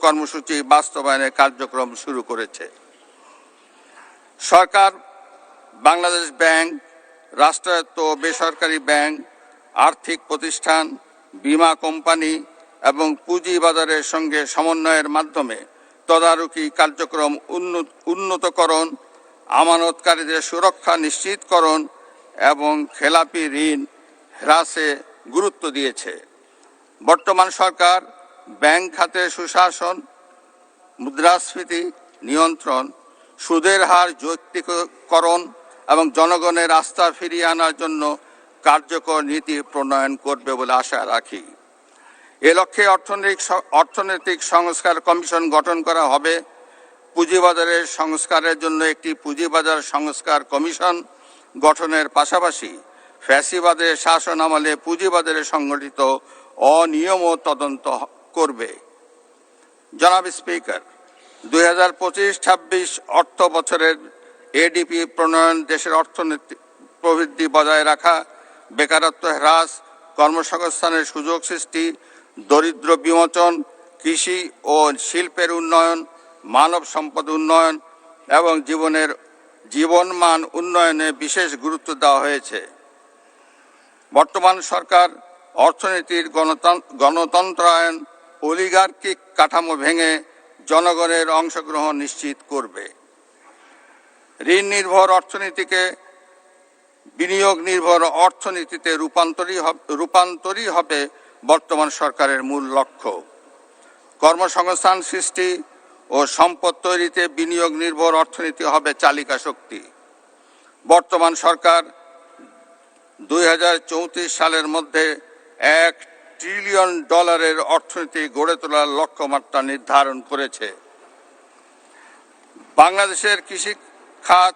কর্মসূচি বাস্তবায়নের কার্যক্রম শুরু করেছে। সরকার বাংলাদেশ ব্যাংক, রাষ্ট্রায়ত্ত ও বেসরকারি ব্যাংক, আর্থিক প্রতিষ্ঠান, বীমা কোম্পানি এবং পুঁজিবাজারের সঙ্গে সমন্বয়ের মাধ্যমে তদারকি কার্যক্রম উন্নতকরণ, আমানতকারীদের সুরক্ষা নিশ্চিতকরণ এবং খেলাপি ঋণ হ্রাসে গুরুত্ব দিয়েছে। বর্তমান সরকার ব্যাংক খাতে সুশাসন, মুদ্রাস্ফীতি নিয়ন্ত্রণ, সুদের হার যৌক্তিকরণ এবং জনগণের আস্থা ফিরিয়ে আনার জন্য কার্যকর নীতি প্রণয়ন করবে বলে আশা রাখি। এ লক্ষ্যে অর্থনৈতিক সংস্কার কমিশন গঠন করা হবে। পুঁজিবাজারের সংস্কারের জন্য একটি পুঁজিবাজার সংস্কার কমিশন গঠনের পাশাপাশি ফ্যাসিবাদের শাসন আমলে পুঁজিবাজারে সংগঠিত অনিয়মও তদন্ত করবে। জনাব স্পিকার, 2025-26 অর্থ বছরের এডিপি প্রণয়ন দেশের অর্থনৈতিক প্রবৃদ্ধি বজায় রাখা, বেকারত্ব হ্রাস, কর্মসংস্থানের সুযোগ সৃষ্টি, দরিদ্র বিমোচন, কৃষি ও শিল্পের উন্নয়ন, মানব সম্পদ উন্নয়ন এবং জীবনমান উন্নয়নে বিশেষ গুরুত্ব দেওয়া হয়েছে। বর্তমান সরকার অর্থনীতির গণতন্ত্রায়ন, অলিগার্কিক কাঠামো ভেঙে জনগণের অংশগ্রহণ নিশ্চিত করবে। ঋণ নির্ভর অর্থনীতিকে বিনিয়োগ নির্ভর অর্থনীতিতে রূপান্তরই হবে বর্তমান সরকারের মূল লক্ষ্য। কর্মসংস্থান সৃষ্টি ও সম্পদ তৈরিতে বিনিয়োগ নির্ভর অর্থনীতি হবে চালিকা শক্তি। বর্তমান সরকার 2034 সালের মধ্যে $1 ট্রিলিয়ন অর্থনীতি গড়ে তোলার লক্ষ্যমাত্রা নির্ধারণ করেছে। বাংলাদেশের কৃষি খাত